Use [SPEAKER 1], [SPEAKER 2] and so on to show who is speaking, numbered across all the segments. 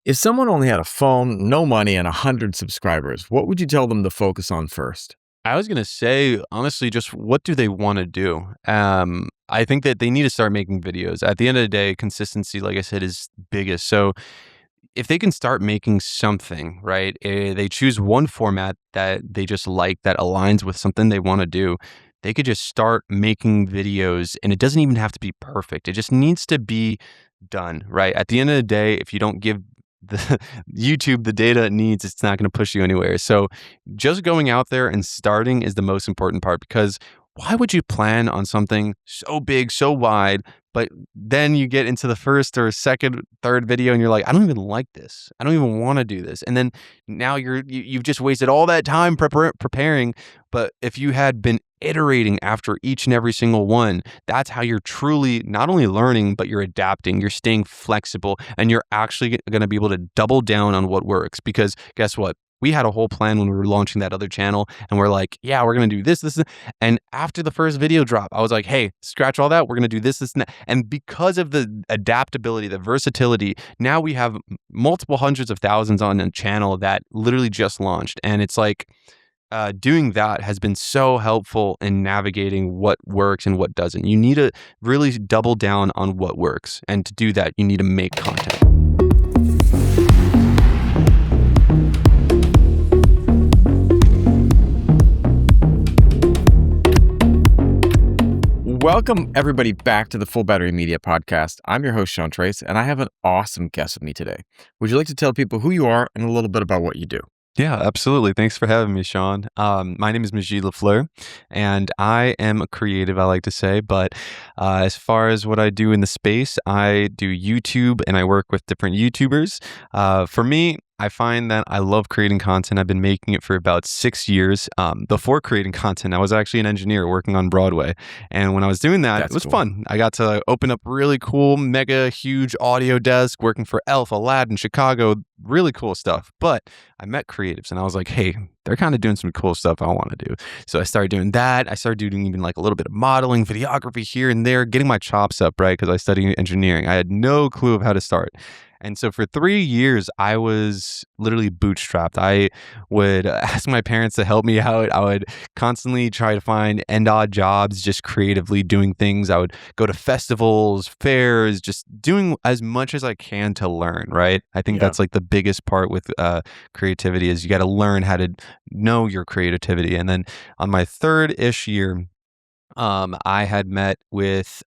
[SPEAKER 1] If someone only had a phone, no money, and 100 subscribers, what would you tell them to focus on first?
[SPEAKER 2] I was gonna say, honestly, just what do they wanna do? I think that they need to start making videos. At the end of the day, consistency, like I said, is biggest. So if they can start making something, right? They choose one format that they just like that aligns with something they wanna do. They could just start making videos, and it doesn't even have to be perfect. It just needs to be done, right? At the end of the day, if you don't give the YouTube the data it needs, it's not going to push you anywhere. So just going out there and starting is the most important part because why would you plan on something so big, so wide, but then you get into the first or second, third video and you're like, I don't even like this. I don't even want to do this. And then now you've just wasted all that time preparing. But if you had been iterating after each and every single one, that's how you're truly not only learning, but you're adapting, you're staying flexible, and you're actually going to be able to double down on what works. Because guess what? We had a whole plan when we were launching that other channel, and we're like, yeah, we're going to do this. And after the first video drop, I was like, hey, scratch all that. We're going to do this, and that. And because of the adaptability, the versatility, now we have multiple hundreds of thousands on a channel that literally just launched. And it's like, doing that has been so helpful in navigating what works and what doesn't. You need to really double down on what works. And to do that, you need to make content.
[SPEAKER 1] Welcome, everybody, back to the Full Battery Media Podcast. I'm your host, Sean Trace, and I have an awesome guest with me today. Would you like to tell people who you are and a little bit about what you do?
[SPEAKER 2] Yeah, absolutely. Thanks for having me, Sean. My name is Majied LaFleur, and I am a creative, I like to say. But as far as what I do in the space, I do YouTube and I work with different YouTubers. For me, I find that I love creating content. I've been making it for about 6 years. Before creating content, I was actually an engineer working on Broadway. And when I was doing that,
[SPEAKER 1] That's
[SPEAKER 2] it was
[SPEAKER 1] cool.
[SPEAKER 2] fun. I got to open up really cool, mega huge audio desk, working for Elf, Aladdin, Chicago, really cool stuff. But I met creatives and I was like, hey, they're kind of doing some cool stuff I want to do. So I started doing that. I started doing even like a little bit of modeling, videography here and there, getting my chops up, right? Because I studied engineering. I had no clue of how to start. And so for 3 years, I was literally bootstrapped. I would ask my parents to help me out. I would constantly try to find end odd jobs, just creatively doing things. I would go to festivals, fairs, just doing as much as I can to learn, right? I think
[SPEAKER 1] Yeah.
[SPEAKER 2] that's like the biggest part with creativity is you got to learn how to know your creativity. And then on my third-ish year, I had met with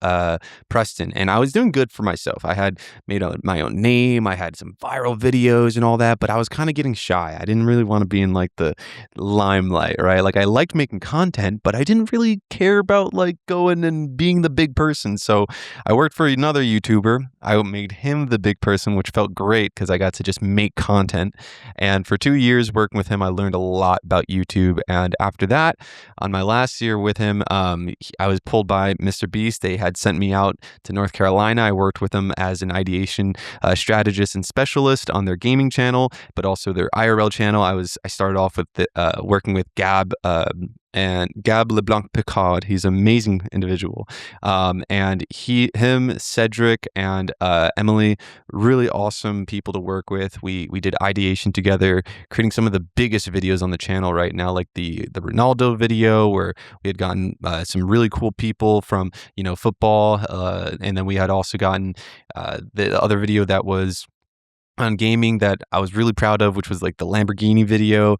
[SPEAKER 2] Preston, and I was doing good for myself. I had made my own name. I had some viral videos and all that, but I was kind of getting shy. I didn't really want to be in like the limelight, right? Like I liked making content, but I didn't really care about like going and being the big person. So I worked for another YouTuber. I made him the big person, which felt great because I got to just make content. And for 2 years working with him, I learned a lot about YouTube. And after that, on my last year with him, I was pulled by MrBeast. They had sent me out to North Carolina. I worked with them as an ideation strategist and specialist on their gaming channel, but also their IRL channel. I started off with working with Gab. And Gab LeBlanc Picard, he's an amazing individual. And him, Cedric, and Emily, really awesome people to work with. We did ideation together, creating some of the biggest videos on the channel right now, like the Ronaldo video, where we had gotten some really cool people from football, and then we had also gotten the other video that was on gaming that I was really proud of, which was like the Lamborghini video.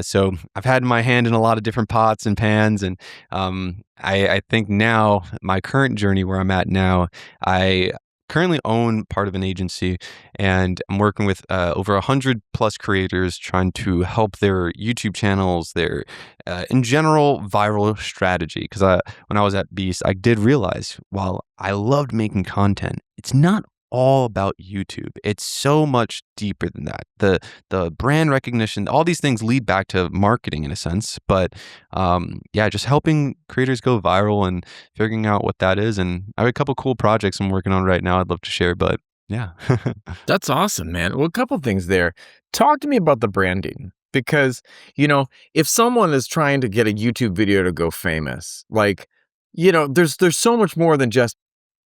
[SPEAKER 2] So I've had my hand in a lot of different pots and pans, and I think now my current journey where I'm at now, I currently own part of an agency, and I'm working with over 100 plus creators trying to help their YouTube channels, their in general viral strategy. Because when I was at Beast, I did realize while I loved making content, it's not all about YouTube. It's so much deeper than that. The brand recognition, all these things lead back to marketing in a sense. But yeah, just helping creators go viral and figuring out what that is. And I have a couple cool projects I'm working on right now I'd love to share, but yeah.
[SPEAKER 1] That's awesome, man. Well, a couple things there. Talk to me about the branding because, if someone is trying to get a YouTube video to go famous, like, there's so much more than just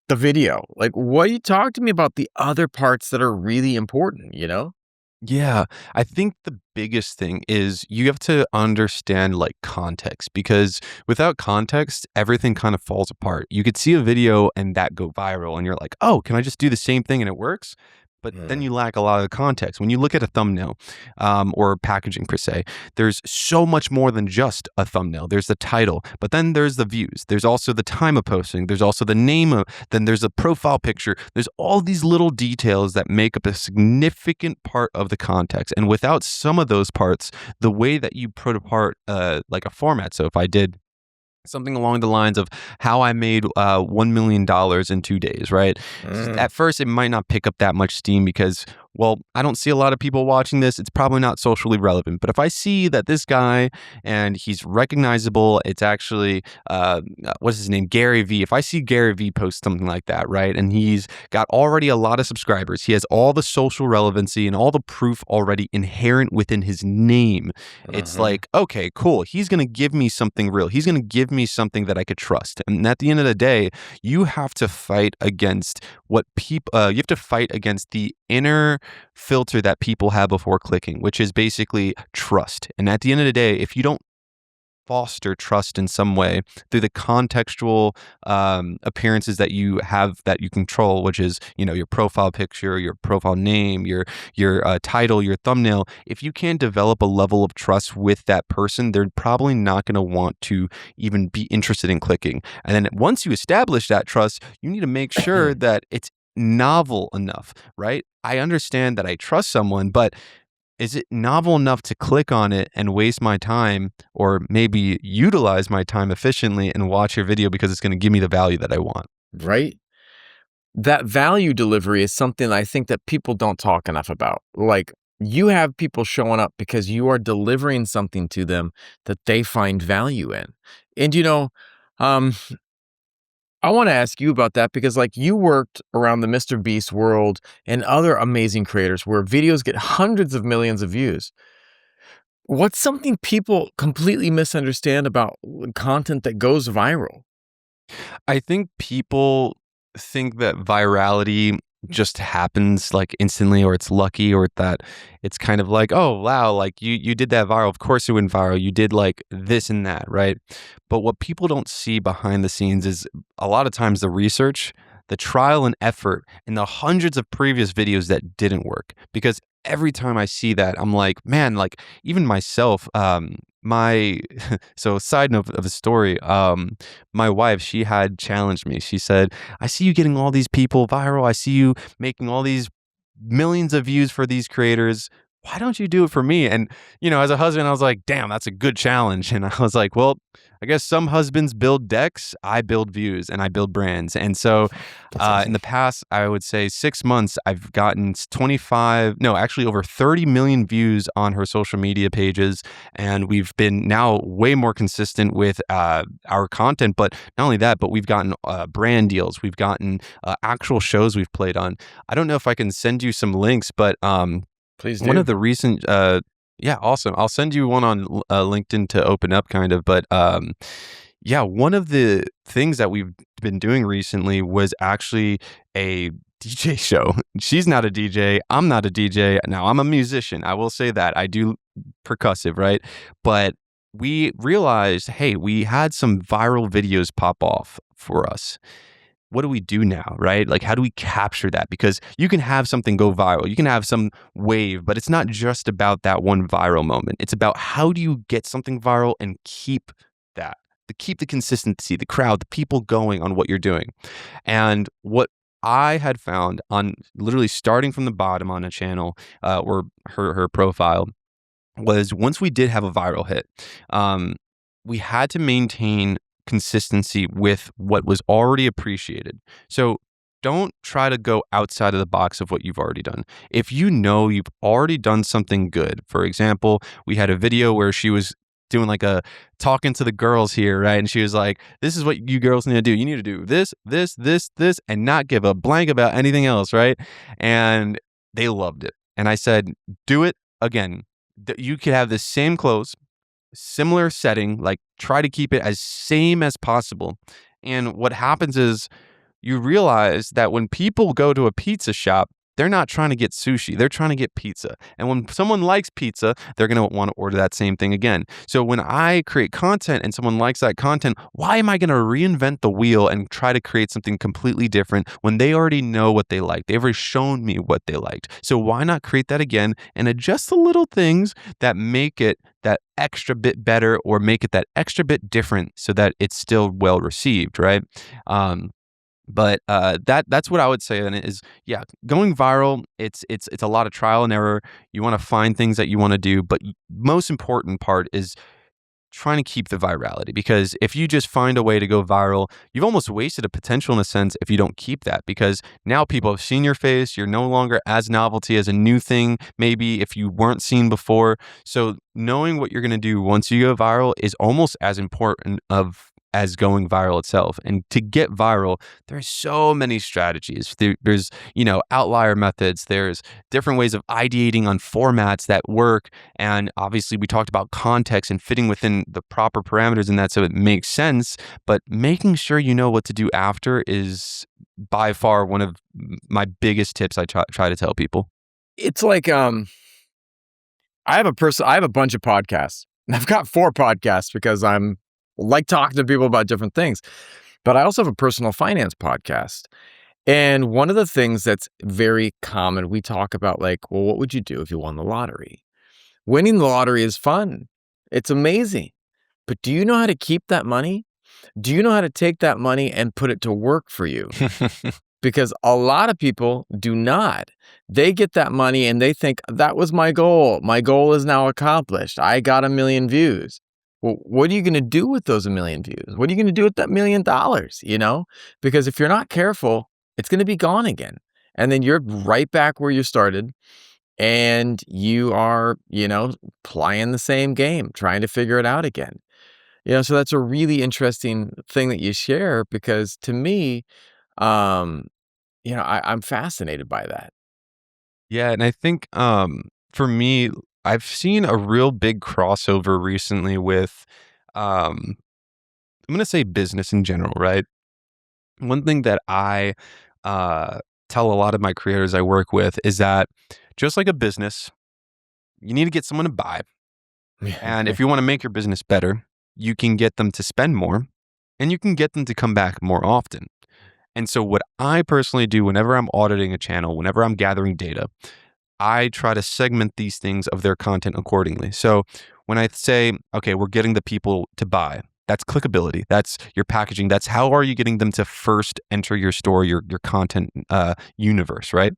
[SPEAKER 1] the video. Like, what you talk to me about the other parts that are really important?
[SPEAKER 2] Yeah, I think the biggest thing is you have to understand like context because without context, everything kind of falls apart. You could see a video and that go viral, and you're like, oh, can I just do the same thing and it works? But then
[SPEAKER 1] Mm,
[SPEAKER 2] you lack a lot of the context. When you look at a thumbnail or packaging per se, there's so much more than just a thumbnail. There's the title, but then there's the views. There's also the time of posting. There's also the name of, then there's a profile picture. There's all these little details that make up a significant part of the context. And without some of those parts, the way that you put apart like a format. So if I did something along the lines of how I made $1 million in 2 days, right?
[SPEAKER 1] mm,
[SPEAKER 2] At first, it might not pick up that much steam because, well, I don't see a lot of people watching this. It's probably not socially relevant. But if I see that this guy and he's recognizable, it's actually, what's his name? Gary V. If I see Gary V post something like that, right? And he's got already a lot of subscribers, he has all the social relevancy and all the proof already inherent within his name. It's
[SPEAKER 1] mhm.
[SPEAKER 2] like, okay, cool. He's going to give me something real. He's going to give me something that I could trust. And at the end of the day, you have to fight against what people, you have to fight against the inner filter that people have before clicking, which is basically trust. And at the end of the day, if you don't foster trust in some way through the contextual appearances that you have that you control, which is your profile picture, your profile name, your title, your thumbnail. If you can't develop a level of trust with that person, they're probably not going to want to even be interested in clicking. And then once you establish that trust, you need to make sure that it's novel enough, right? I understand that I trust someone, but is it novel enough to click on it and waste my time or maybe utilize my time efficiently and watch your video because it's going to give me the value that I want?
[SPEAKER 1] Right? That value delivery is something I think that people don't talk enough about. Like, you have people showing up because you are delivering something to them that they find value in. And um, I want to ask you about that because, like, you worked around the MrBeast world and other amazing creators where videos get hundreds of millions of views. What's something people completely misunderstand about content that goes viral?
[SPEAKER 2] I think people think that virality just happens like instantly or it's lucky or that it's kind of like, oh wow, like you did that viral, of course it went viral, you did like this and that, right? But what people don't see behind the scenes is a lot of times the research, the trial and effort, and the hundreds of previous videos that didn't work. Because every time I see that, I'm like, man, like even myself, my so side note of the story, my wife, she had challenged me. She said, I see you getting all these people viral. I see you making all these millions of views for these creators. Why don't you do it for me? And, as a husband, I was like, damn, that's a good challenge. And I was like, well, I guess some husbands build decks. I build views and I build brands. And so
[SPEAKER 1] That's
[SPEAKER 2] in
[SPEAKER 1] awesome.
[SPEAKER 2] the past, I would say 6 months, I've gotten 25, no, actually over 30 million views on her social media pages. And we've been now way more consistent with our content. But not only that, but we've gotten brand deals. We've gotten actual shows we've played on. I don't know if I can send you some links, but
[SPEAKER 1] Please
[SPEAKER 2] one of
[SPEAKER 1] do.
[SPEAKER 2] the recent, yeah, awesome. I'll send you one on LinkedIn to open up, kind of. But yeah, one of the things that we've been doing recently was actually a DJ show. She's not a DJ. I'm not a DJ. Now, I'm a musician. I will say that I do percussive, right? But we realized, hey, we had some viral videos pop off for us. What do we do now, right? Like, how do we capture that? Because you can have something go viral, you can have some wave, but it's not just about that one viral moment. It's about how do you get something viral and keep that, to keep the consistency, the crowd, the people going on what you're doing. And what I had found on literally starting from the bottom on a channel or her profile was once we did have a viral hit, um, we had to maintain consistency with what was already appreciated. So don't try to go outside of the box of what you've already done. If you know you've already done something good, for example, we had a video where she was doing like a talking to the girls here, right? And she was like, this is what you girls need to do. You need to do this, this, and not give a blank about anything else, right? And they loved it. And I said, do it again. You could have the same clothes, similar setting, like try to keep it as same as possible. And what happens is you realize that when people go to a pizza shop, they're not trying to get sushi. They're trying to get pizza. And when someone likes pizza, they're going to want to order that same thing again. So when I create content and someone likes that content, why am I going to reinvent the wheel and try to create something completely different when they already know what they like? They've already shown me what they liked. So why not create that again and adjust the little things that make it that extra bit better or make it that extra bit different so that it's still well received, right? But that's what I would say. And it is, yeah, going viral. It's a lot of trial and error. You want to find things that you want to do, but most important part is trying to keep the virality, because if you just find a way to go viral, you've almost wasted a potential in a sense if you don't keep that, because now people have seen your face. You're no longer as novelty as a new thing, maybe if you weren't seen before. So knowing what you're going to do once you go viral is almost as important of as going viral itself. And to get viral, there's so many strategies. There's, outlier methods. There's different ways of ideating on formats that work. And obviously we talked about context and fitting within the proper parameters in that so it makes sense. But making sure you know what to do after is by far one of my biggest tips I try to tell people.
[SPEAKER 1] It's like I have a bunch of podcasts. I've got 4 podcasts because I'm like talking to people about different things. But I also have a personal finance podcast. And one of the things that's very common, we talk about like, well, what would you do if you won the lottery? Winning the lottery is fun. It's amazing. But do you know how to keep that money? Do you know how to take that money and put it to work for you? Because a lot of people do not. They get that money and they think, that was my goal. My goal is now accomplished. I got 1 million views. Well, what are you going to do with those 1 million views? What are you going to do with that $1 million? Because if you're not careful, it's going to be gone again. And then you're right back where you started. And you are, playing the same game, trying to figure it out again. So that's a really interesting thing that you share, because to me, um, I'm fascinated by that.
[SPEAKER 2] Yeah, and I think for me, I've seen a real big crossover recently with I'm going to say business in general, right? One thing that I uh, tell a lot of my creators I work with is that just like a business, you need to get someone to buy. And if you want to make your business better, you can get them to spend more and you can get them to come back more often. And so, what I personally do whenever I'm auditing a channel, whenever I'm gathering data, I try to segment these things of their content accordingly. So when I say, okay, we're getting the people to buy, that's clickability. That's your packaging. That's how are you getting them to first enter your store, your content universe, right?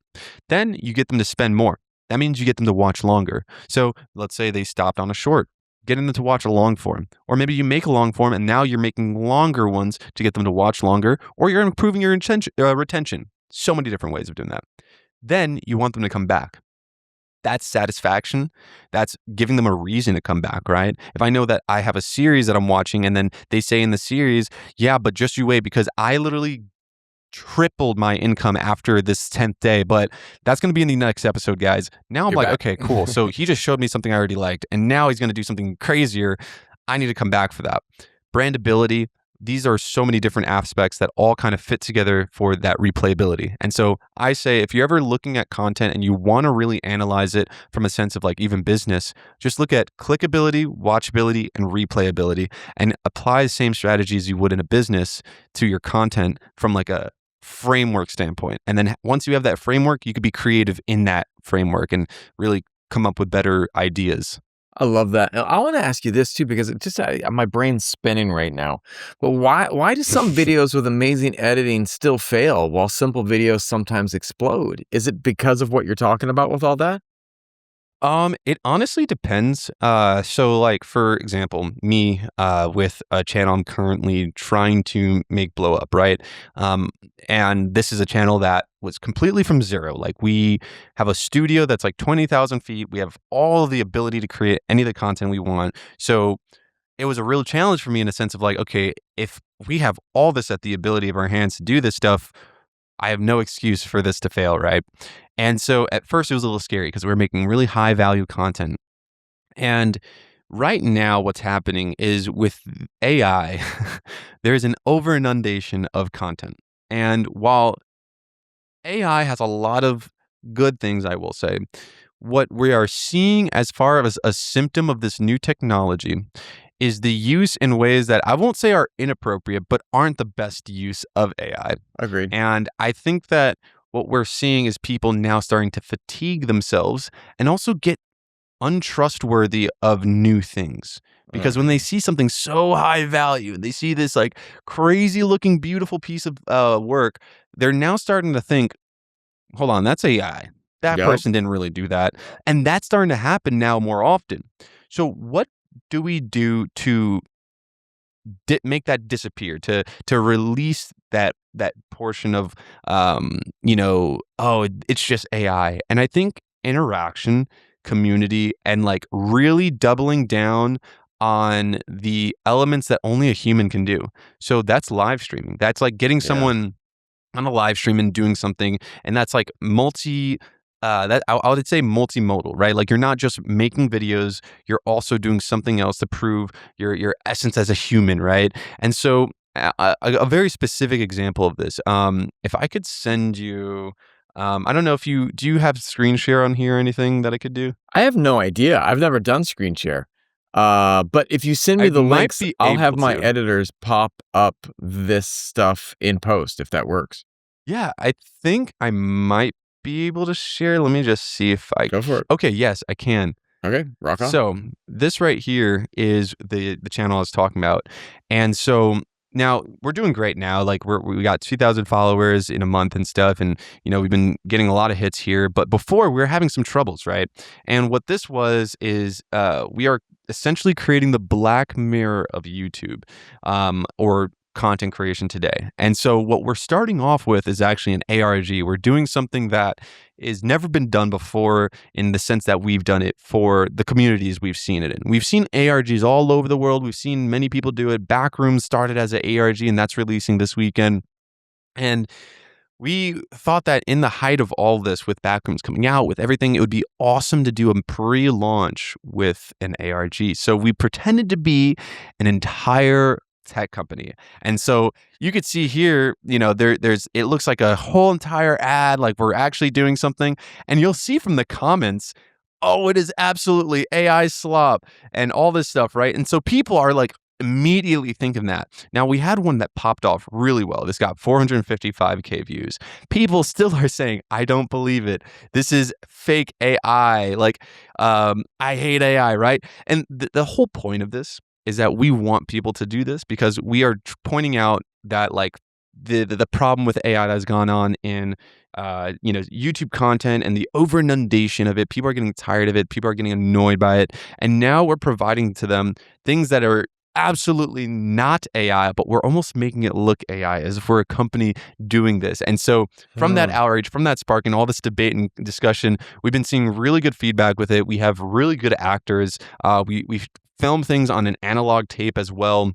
[SPEAKER 2] Then you get them to spend more. That means you get them to watch longer. So let's say they stopped on a short, getting them to watch a long form. Or maybe you make a long form and now you're making longer ones to get them to watch longer, or you're improving your retention. So many different ways of doing that. Then you want them to come back. That's satisfaction. That's giving them a reason to come back, right? If I know that I have a series that I'm watching and then they say in the series, yeah, but just you wait because I literally tripled my income after this 10th day, but that's going to be in the next episode, guys. Now I'm
[SPEAKER 1] You're
[SPEAKER 2] like,
[SPEAKER 1] back.
[SPEAKER 2] okay, cool. So he just showed me something I already liked, and now he's going to do something crazier. I need to come back for that. Brandability. These are so many different aspects that all kind of fit together for that replayability. And so I say, if you're ever looking at content and you want to really analyze it from a sense of like even business, just look at clickability, watchability, and replayability and apply the same strategies you would in a business to your content from like a framework standpoint. And then once you have that framework, you could be creative in that framework and really come up with better ideas.
[SPEAKER 1] I love that. And I want to ask you this too, because it just my brain's spinning right now. But why do some videos with amazing editing still fail while simple videos sometimes explode? Is it because of what you're talking about with all that?
[SPEAKER 2] It honestly depends. So like for example, me, with a channel I'm currently trying to make blow up, right? And this is a channel that was completely from zero. Like we have a studio that's like 20,000 feet. We have all of the ability to create any of the content we want. So it was a real challenge for me in a sense of like, okay, if we have all this at the ability of our hands to do this stuff, I have no excuse for this to fail, right? And so at first it was a little scary because we were making really high value content. And right now, what's happening is with AI, there's an over inundation of content. And while AI has a lot of good things, I will say, what we are seeing as far as a symptom of this new technology is the use in ways that I won't say are inappropriate, but aren't the best use of AI.
[SPEAKER 1] Agreed.
[SPEAKER 2] And I think that what we're seeing is people now starting to fatigue themselves and also get untrustworthy of new things. Because when they
[SPEAKER 1] Mhm.
[SPEAKER 2] see something so high value and they see this like crazy looking, beautiful piece of work, they're now starting to think, hold on, that's AI. That
[SPEAKER 1] Yep.
[SPEAKER 2] person didn't really do that. And that's starting to happen now more often. So, what do we do to make that disappear, to release that portion of oh, it's just AI? And I think interaction, community, and like really doubling down on the elements that only a human can do. So that's live streaming. That's like getting
[SPEAKER 1] Yeah.
[SPEAKER 2] someone on a live stream and doing something, and that's like that I would say multimodal, right? Like you're not just making videos, you're also doing something else to prove your essence as a human, right? And so a very specific example of this, if I could send you, I don't know if you do you have screen share on here or anything that I could do?
[SPEAKER 1] I have no idea. I've never done screen share. But if you send me
[SPEAKER 2] I
[SPEAKER 1] the
[SPEAKER 2] might
[SPEAKER 1] links,
[SPEAKER 2] be
[SPEAKER 1] I'll have
[SPEAKER 2] able
[SPEAKER 1] my
[SPEAKER 2] to.
[SPEAKER 1] editors pop up this stuff in post if that works.
[SPEAKER 2] Yeah, I think I might be able to share. Let me just see if
[SPEAKER 1] Go for it.
[SPEAKER 2] okay, yes, I can.
[SPEAKER 1] Okay, rock on.
[SPEAKER 2] So this right here is the channel I was talking about, and so now we're doing great now. Like we got 2,000 followers in a month and stuff, and we've been getting a lot of hits here. But before we were having some troubles, right? And what this was is we are essentially creating the Black Mirror of YouTube, or content creation today. And so what we're starting off with is actually an ARG. We're doing something that is never been done before in the sense that we've done it for the communities we've seen it in. We've seen ARGs all over the world. We've seen many people do it. Backrooms started as an ARG, and that's releasing this weekend. And we thought that in the height of all this, with Backrooms coming out, with everything, it would be awesome to do a pre-launch with an ARG. So we pretended to be an entire tech company. And so you could see here, there's it looks like a whole entire ad, like we're actually doing something. And you'll see from the comments, oh, it is absolutely AI slop and all this stuff, right? And so people are like immediately thinking that. Now we had one that popped off really well. This got 455K views. People still are saying, I don't believe it. This is fake AI. Like, I hate AI, right? And the whole point of this is that we want people to do this because we are pointing out that like the problem with AI that has gone on in YouTube content and the over inundation of it. People are getting tired of it. People are getting annoyed by it. And now we're providing to them things that are absolutely not AI, but we're almost making it look AI as if we're a company doing this. And so from that
[SPEAKER 1] Hmm.
[SPEAKER 2] outrage, from that spark and all this debate and discussion, we've been seeing really good feedback with it. We have really good actors. We film things on an analog tape as well,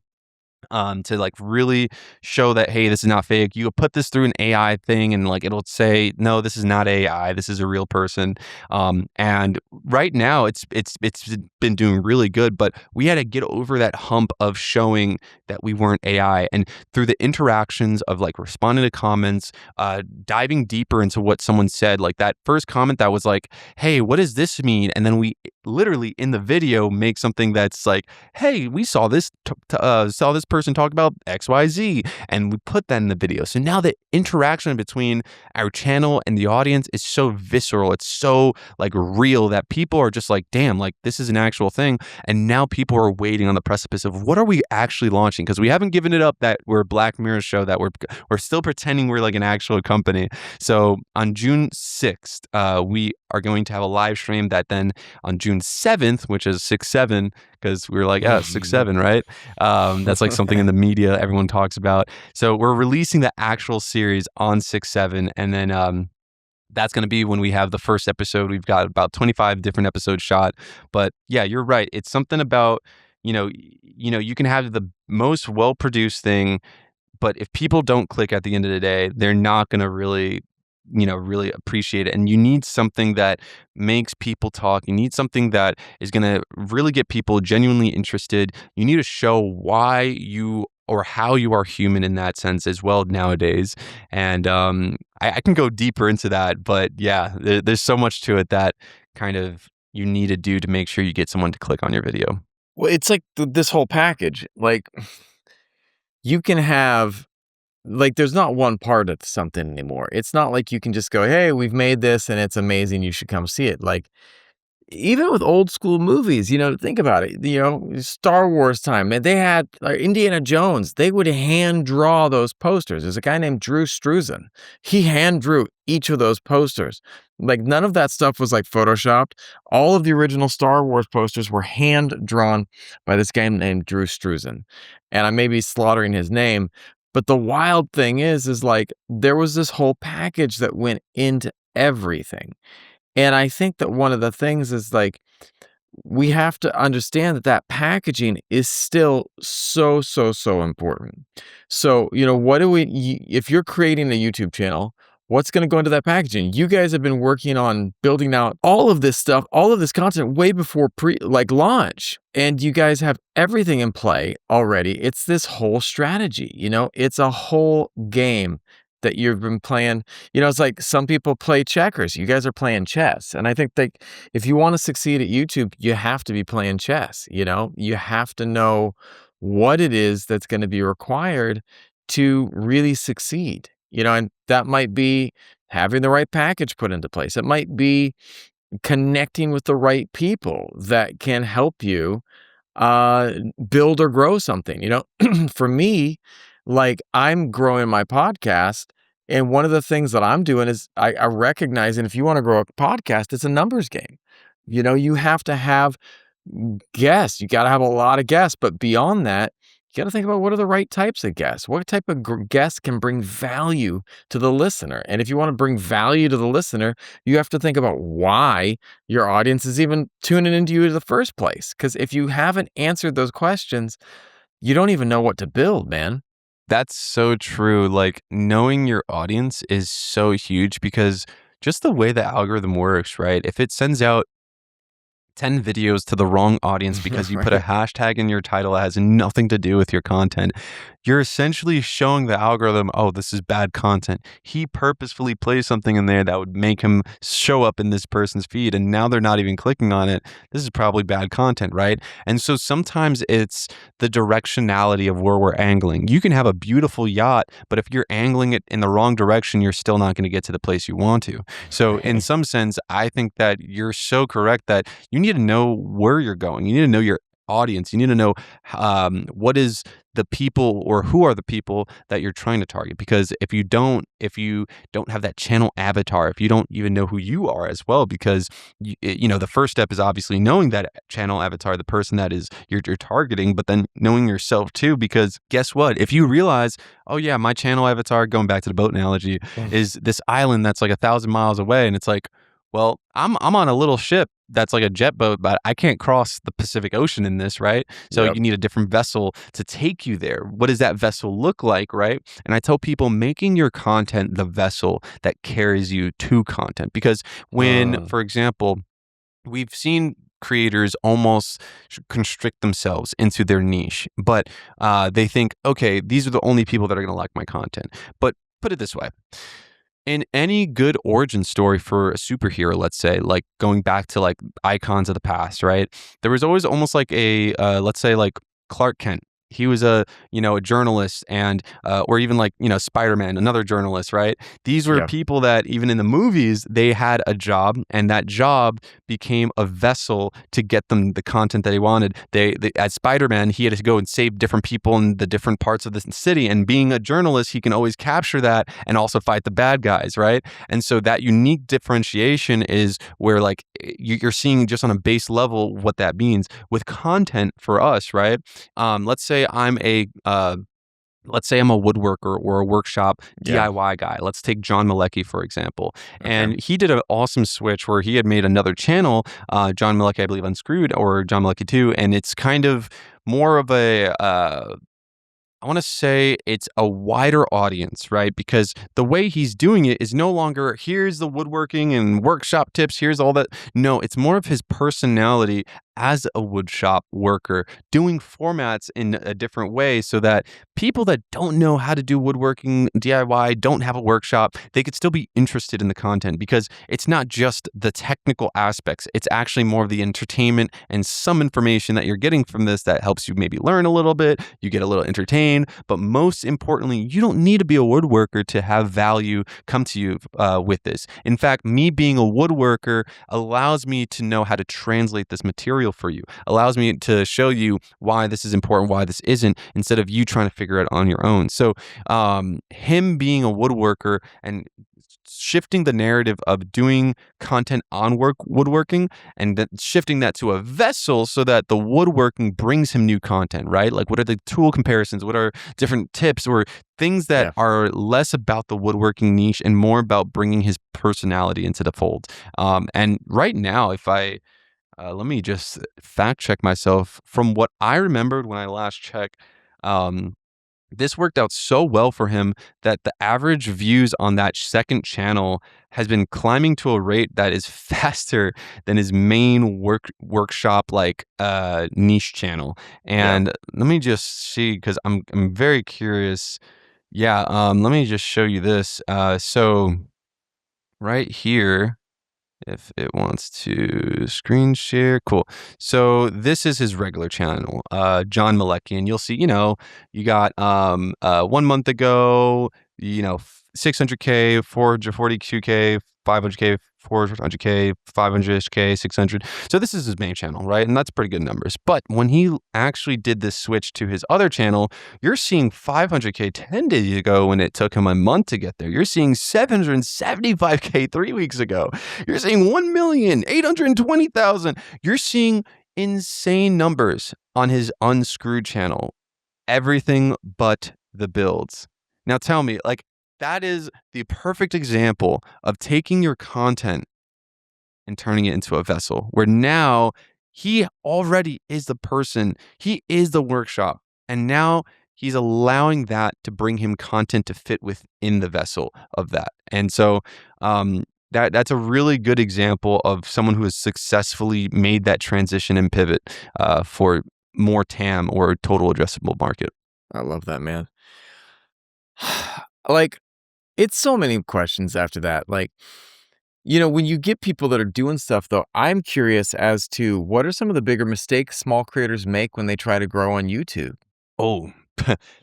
[SPEAKER 2] to like really show that, hey, this is not fake. You put this through an AI thing and like it'll say, no, this is not AI, this is a real person. And right now it's been doing really good, but we had to get over that hump of showing that we weren't AI. And through the interactions of like responding to comments, diving deeper into what someone said, like that first comment that was like, hey, what does this mean? And then we literally in the video make something that's like, hey, we saw saw this person talk about XYZ, and we put that in the video. So now the interaction between our channel and the audience is so visceral. It's so like real that people are just like, damn, like this is an actual thing. And now people are waiting on the precipice of what are we actually launching? Because we haven't given it up that we're a Black Mirror show, that we're still pretending we're like an actual company. So on June 6th, we are going to have a live stream that then on June 7th, which is 6/7, because we were like, yeah, 6/7, right? That's like something in the media everyone talks about. So we're releasing the actual series on 6/7, and then that's going to be when we have the first episode. We've got about 25 different episodes shot. But yeah, you're right. It's something about, you can have the most well-produced thing, but if people don't click at the end of the day, they're not going to really appreciate it. And you need something that makes people talk. You need something that is going to really get people genuinely interested. You need to show why you or how you are human in that sense as well nowadays. And I can go deeper into that, but yeah, there's so much to it that kind of you need to do to make sure you get someone to click on your video.
[SPEAKER 1] Well, it's like this whole package. Like, you can have, like, there's not one part of something anymore. It's not like you can just go, hey, we've made this and it's amazing. You should come see it. Like, even with old school movies, think about it. Star Wars time, man, they had Indiana Jones. They would hand draw those posters. There's a guy named Drew Struzan. He hand drew each of those posters. Like, none of that stuff was like photoshopped. All of the original Star Wars posters were hand drawn by this guy named Drew Struzan. And I may be slaughtering his name, but the wild thing is like there was this whole package that went into everything. And I think that one of the things is like we have to understand that that packaging is still so, so, so important. So, what do if you're creating a YouTube channel, what's going to go into that packaging? You guys have been working on building out all of this stuff, all of this content way before launch. And you guys have everything in play already. It's this whole strategy, it's a whole game that you've been playing. It's like some people play checkers. You guys are playing chess. And I think that if you want to succeed at YouTube, you have to be playing chess. You have to know what it is that's going to be required to really succeed. And that might be having the right package put into place. It might be connecting with the right people that can help you build or grow something. For me, like, I'm growing my podcast, and one of the things that I'm doing is I recognize, and if you want to grow a podcast, it's a numbers game. You have to have guests. You got to have a lot of guests, but beyond that, you got to think about what are the right types of guests. What type of guests can bring value to the listener? And if you want to bring value to the listener, you have to think about why your audience is even tuning into you in the first place. Because if you haven't answered those questions, you don't even know what to build, man.
[SPEAKER 2] That's so true. Like, knowing your audience is so huge because just the way the algorithm works, right? If it sends out 10 videos to the wrong audience because you put a
[SPEAKER 1] Right.
[SPEAKER 2] hashtag in your title that has nothing to do with your content, you're essentially showing the algorithm, oh, this is bad content. He purposefully plays something in there that would make him show up in this person's feed, and now they're not even clicking on it. This is probably bad content, right? And so sometimes it's the directionality of where we're angling. You can have a beautiful yacht, but if you're angling it in the wrong direction, you're still not going to get to the place you want to. So in
[SPEAKER 1] Right.
[SPEAKER 2] some sense, I think that you're so correct that you need to know where you're going. You need to know your audience. You need to know what is the people or who are the people that you're trying to target. Because if you don't have that channel avatar, if you don't even know who you are as well, because the first step is obviously knowing that channel avatar, the person that is you're targeting, but then knowing yourself too. Because guess what? If you realize, oh yeah, my channel avatar, going back to the boat analogy, is this island that's like 1,000 miles away, and it's like, well, I'm on a little ship that's like a jet boat, but I can't cross the Pacific Ocean in this, right? So
[SPEAKER 1] Yep.
[SPEAKER 2] you need a different vessel to take you there. What does that vessel look like, right? And I tell people making your content the vessel that carries you to content. Because when,
[SPEAKER 1] Mm.
[SPEAKER 2] for example, we've seen creators almost constrict themselves into their niche, but they think, okay, these are the only people that are going to like my content. But put it this way. In any good origin story for a superhero, let's say, like going back to like icons of the past, right? There was always almost like a, let's say like Clark Kent. He was a journalist and, or even like, Spider-Man, another journalist, right? These were
[SPEAKER 1] Yeah.
[SPEAKER 2] people that even in the movies, they had a job and that job became a vessel to get them the content that he wanted. As Spider-Man, he had to go and save different people in the different parts of the city. And being a journalist, he can always capture that and also fight the bad guys, right? And so that unique differentiation is where like you're seeing just on a base level what that means with content for us, right? Let's say I'm a woodworker or a workshop
[SPEAKER 1] Yeah.
[SPEAKER 2] DIY guy. Let's take John Malecki, for example.
[SPEAKER 1] Okay.
[SPEAKER 2] And he did an awesome switch where he had made another channel, John Malecki, I believe, Unscrewed, or John Malecki 2. And it's kind of more of a, I want to say it's a wider audience, right? Because the way he's doing it is no longer, here's the woodworking and workshop tips, here's all that. No, it's more of his personality as a woodshop worker, doing formats in a different way so that people that don't know how to do woodworking DIY, don't have a workshop, they could still be interested in the content because it's not just the technical aspects. It's actually more of the entertainment and some information that you're getting from this that helps you maybe learn a little bit, you get a little entertained, but most importantly, you don't need to be a woodworker to have value come to you with this. In fact, me being a woodworker allows me to know how to translate this material for you, allows me to show you why this is important, why this isn't, instead of you trying to figure it on your own. So, him being a woodworker and shifting the narrative of doing content on woodworking and shifting that to a vessel so that the woodworking brings him new content, right? Like, what are the tool comparisons? What are different tips or things that
[SPEAKER 1] Yeah.
[SPEAKER 2] are less about the woodworking niche and more about bringing his personality into the fold? And right now, if I let me just fact check myself. From what I remembered when I last checked, um, this worked out so well for him that the average views on that second channel has been climbing to a rate that is faster than his main workshop niche channel.
[SPEAKER 1] Yeah.
[SPEAKER 2] And let me just see because I'm very curious. Yeah, let me just show you this. So right here, if it wants to screen share, cool. So this is his regular channel, John Malecki, and you'll see, you got 1 month ago, 600K, 442K, 500K, 400K, 500K, 600. So this is his main channel, right? And that's pretty good numbers. But when he actually did this switch to his other channel, you're seeing 500K 10 days ago when it took him a month to get there. You're seeing 775K 3 weeks ago. You're seeing 1,820,000. You're seeing insane numbers on his unscrewed channel. Everything but the builds. Now tell me, that is the perfect example of taking your content and turning it into a vessel where now he already is the person, he is the workshop, and now he's allowing that to bring him content to fit within the vessel of that. And so that's a really good example of someone who has successfully made that transition and pivot for more TAM or total addressable market.
[SPEAKER 1] I love that, man. Like, it's so many questions after that. Like, when you get people that are doing stuff, though, I'm curious as to what are some of the bigger mistakes small creators make when they try to grow on YouTube,
[SPEAKER 2] Oh,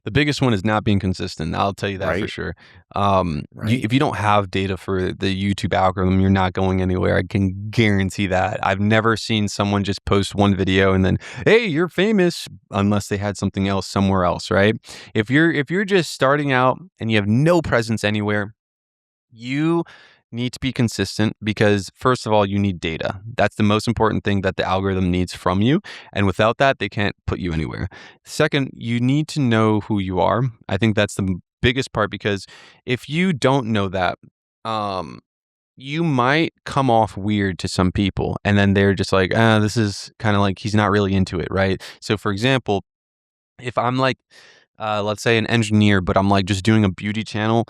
[SPEAKER 2] the biggest one is not being consistent. I'll tell you that for
[SPEAKER 1] right?
[SPEAKER 2] sure.
[SPEAKER 1] Right.
[SPEAKER 2] If you don't have data for the YouTube algorithm, you're not going anywhere. I can guarantee that. I've never seen someone just post one video and then, hey, you're famous, unless they had something else somewhere else, right? If you're just starting out and you have no presence anywhere, you need to be consistent because, first of all, you need data. That's the most important thing that the algorithm needs from you. And without that, they can't put you anywhere. Second, you need to know who you are. I think that's the biggest part because if you don't know that, um, you might come off weird to some people. And then they're just like, this is kind of like he's not really into it, right? So, for example, if I'm let's say an engineer, but I'm like just doing a beauty channel,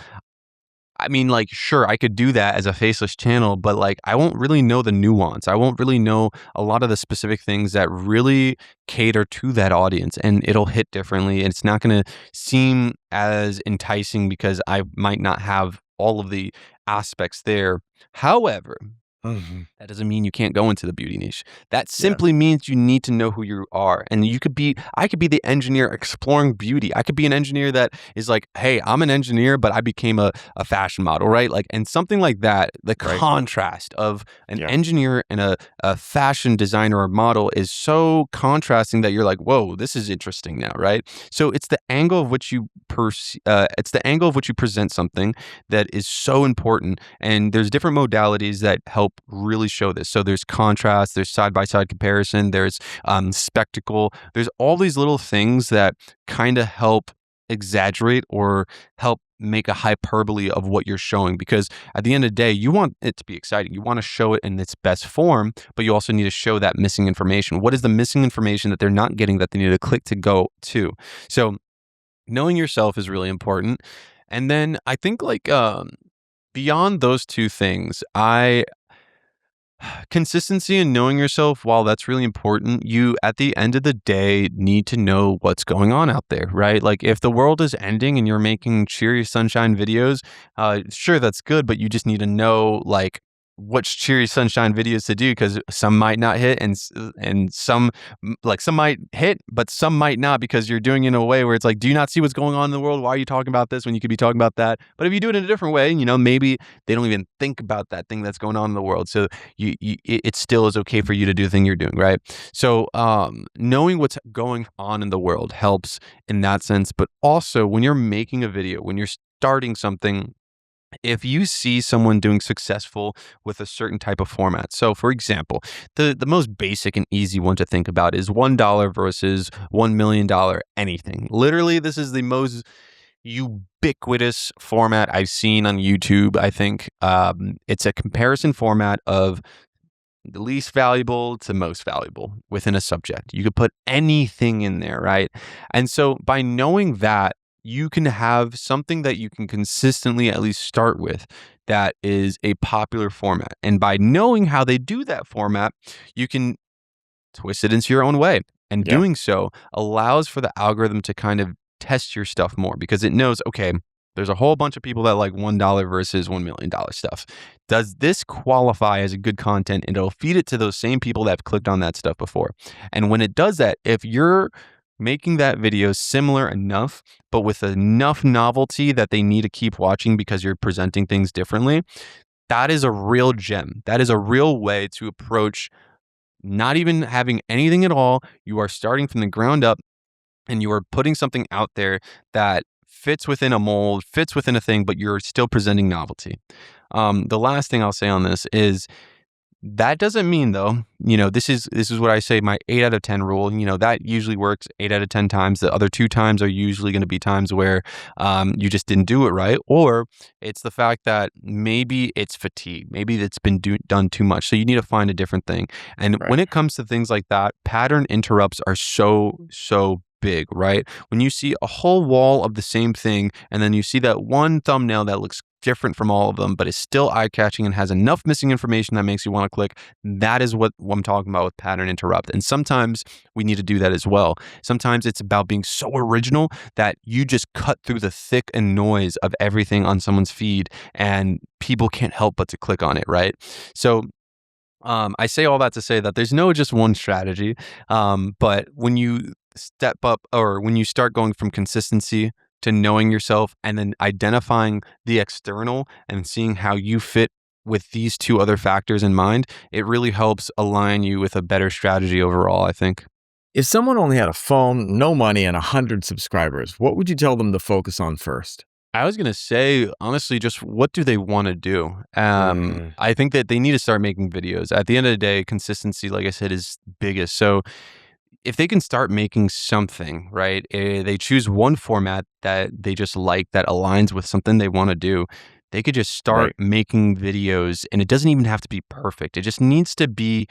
[SPEAKER 2] I mean, sure, I could do that as a faceless channel, but I won't really know the nuance. I won't really know a lot of the specific things that really cater to that audience, and it'll hit differently. And it's not going to seem as enticing because I might not have all of the aspects there. However,
[SPEAKER 1] Mhm.
[SPEAKER 2] that doesn't mean you can't go into the beauty niche. That
[SPEAKER 1] Yes.
[SPEAKER 2] simply means you need to know who you are. And I could be the engineer exploring beauty. I could be an engineer that is like, hey, I'm an engineer, but I became a fashion model, right? And something like that, the
[SPEAKER 1] Right.
[SPEAKER 2] contrast of an
[SPEAKER 1] Yeah.
[SPEAKER 2] engineer and a fashion designer or model is so contrasting that you're like, whoa, this is interesting now, right? So it's the angle of which it's the angle of which you present something that is so important. And there's different modalities that help really show this. So there's contrast, there's side by side comparison, there's spectacle, there's all these little things that kind of help exaggerate or help make a hyperbole of what you're showing, because at the end of the day you want it to be exciting, you want to show it in its best form, but you also need to show that missing information. What is the missing information that they're not getting that they need to click to go to? So knowing yourself is really important. And then I think beyond those two things, Consistency and knowing yourself, while that's really important, you at the end of the day need to know what's going on out there, right? Like if the world is ending and you're making cheery sunshine videos, sure, that's good, but you just need to know like which cheery sunshine videos to do, because some might not hit, and some like some might hit, but some might not, because you're doing it in a way where it's like, do you not see what's going on in the world? Why are you talking about this when you could be talking about that? But if you do it in a different way, maybe they don't even think about that thing that's going on in the world. So it still is okay for you to do the thing you're doing, right? So knowing what's going on in the world helps in that sense. But also when you're making a video, when you're starting something, if you see someone doing successful with a certain type of format. So for example, the most basic and easy one to think about is $1 versus $1 million anything. Literally, this is the most ubiquitous format I've seen on YouTube. I think it's a comparison format of the least valuable to most valuable within a subject. You could put anything in there, right? And so by knowing that, you can have something that you can consistently at least start with that is a popular format. And by knowing how they do that format, you can twist it into your own way. And
[SPEAKER 1] Yeah.
[SPEAKER 2] doing so allows for the algorithm to kind of test your stuff more, because it knows, okay, there's a whole bunch of people that like $1 versus $1 million stuff. Does this qualify as a good content? And it'll feed it to those same people that have clicked on that stuff before. And when it does that, if you're making that video similar enough, but with enough novelty that they need to keep watching because you're presenting things differently, that is a real gem. That is a real way to approach not even having anything at all. You are starting from the ground up, and you are putting something out there that fits within a mold, fits within a thing, but you're still presenting novelty. The last thing I'll say on this is, that doesn't mean though, this is what I say, my 8 out of 10 rule. That usually works 8 out of 10 times. The other 2 times are usually going to be times where you just didn't do it right, or it's the fact that maybe it's fatigue, maybe it's been done too much. So you need to find a different thing. And
[SPEAKER 1] Right.
[SPEAKER 2] when it comes to things like that, pattern interrupts are so big, right? When you see a whole wall of the same thing, and then you see that one thumbnail that looks different from all of them, but is still eye-catching and has enough missing information that makes you want to click. That is what I'm talking about with pattern interrupt. And sometimes we need to do that as well. Sometimes it's about being so original that you just cut through the thick and noise of everything on someone's feed, and people can't help but to click on it, right? So I say all that to say that there's no just one strategy, but when you step up, or when you start going from consistency to knowing yourself, and then identifying the external and seeing how you fit with these 2 other factors in mind, it really helps align you with a better strategy overall, I think.
[SPEAKER 1] If someone only had a phone, no money, and 100 subscribers, what would you tell them to focus on first?
[SPEAKER 2] I was gonna say, honestly, just what do they want to do?
[SPEAKER 1] Mm,
[SPEAKER 2] I think that they need to start making videos. At the end of the day, consistency, like I said, is biggest. So if they can start making something, right? They choose one format that they just like, that aligns with something they want to do. They could just start
[SPEAKER 1] right.
[SPEAKER 2] making videos, and it doesn't even have to be perfect. It just needs to be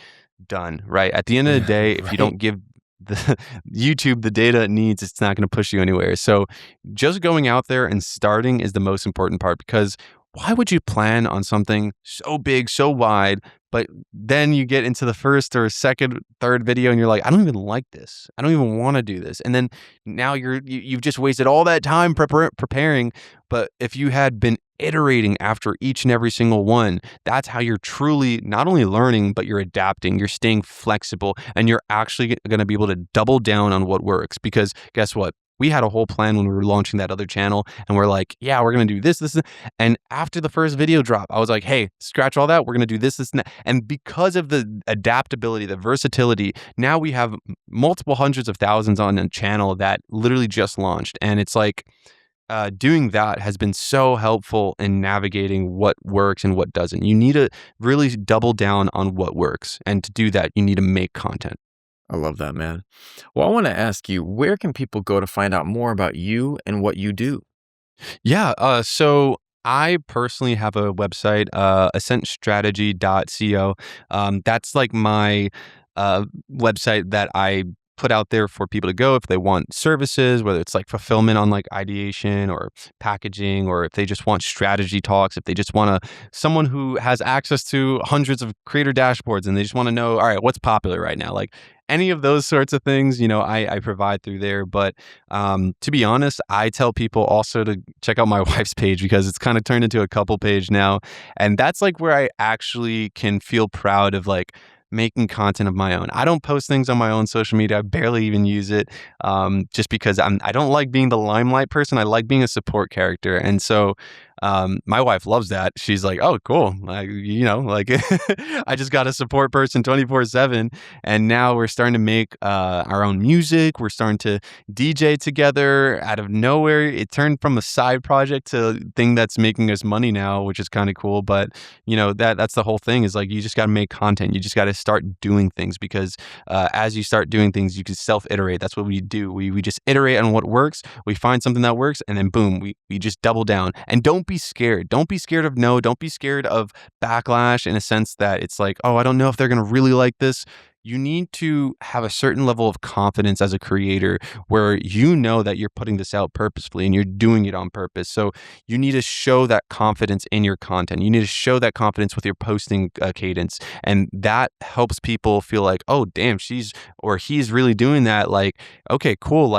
[SPEAKER 2] done, right? At the end of the day, if you
[SPEAKER 1] Right.
[SPEAKER 2] don't give the YouTube the data it needs, it's not going to push you anywhere. So just going out there and starting is the most important part, because why would you plan on something so big, so wide, but then you get into the first or second, third video and you're like, I don't even like this. I don't even want to do this. And then now you've just wasted all that time preparing. But if you had been iterating after each and every single one, that's how you're truly not only learning, but you're adapting, you're staying flexible, and you're actually going to be able to double down on what works. Because guess what? We had a whole plan when we were launching that other channel, and we're like, yeah, we're going to do this. And after the first video drop, I was like, hey, scratch all that. We're going to do this, and that. And because of the adaptability, the versatility, now we have multiple hundreds of thousands on a channel that literally just launched. And it's like, doing that has been so helpful in navigating what works and what doesn't. You need to really double down on what works. And to do that, you need to make content.
[SPEAKER 1] I love that, man. Well, I want to ask you, where can people go to find out more about you and what you do?
[SPEAKER 2] Yeah. So I personally have a website, ascentstrategy.co. That's like my website that I put out there for people to go if they want services, whether it's like fulfillment on like ideation or packaging, or if they just want strategy talks, if they just want someone who has access to hundreds of creator dashboards and they just want to know, all right, what's popular right now? Like any of those sorts of things, I provide through there. But to be honest, I tell people also to check out my wife's page because it's kind of turned into a couple page now. And that's like where I actually can feel proud of like making content of my own. I don't post things on my own social media. I barely even use it, just because I don't like being the limelight person. I like being a support character. And so my wife loves that. She's like, oh, cool. Like, like I just got a support person 24/7. And now we're starting to make our own music. We're starting to DJ together out of nowhere. It turned from a side project to a thing that's making us money now, which is kind of cool. But that's the whole thing, is like, you just got to make content. You just got to start doing things, because as you start doing things, you can self-iterate. That's what we do. We just iterate on what works. We find something that works, and then boom, we just double down. And don't be scared. Don't be scared of no. Don't be scared of backlash, in a sense that it's like, oh, I don't know if they're going to really like this. You need to have a certain level of confidence as a creator, where you know that you're putting this out purposefully and you're doing it on purpose. So you need to show that confidence in your content. You need to show that confidence with your posting cadence. And that helps people feel like, oh, damn, she's or he's really doing that. Like, okay, cool.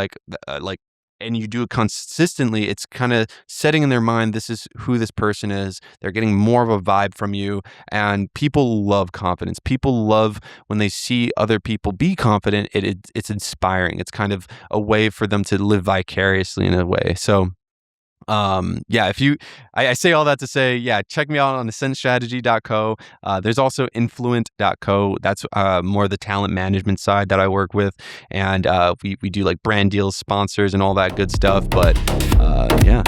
[SPEAKER 2] And you do it consistently, it's kind of setting in their mind, this is who this person is. They're getting more of a vibe from you. And people love confidence. People love when they see other people be confident. It's inspiring. It's kind of a way for them to live vicariously in a way. So if I say all that to say, check me out on ascentstrategy.co. There's also influent.co. That's more the talent management side that I work with. And we do like brand deals, sponsors, and all that good stuff. But yeah.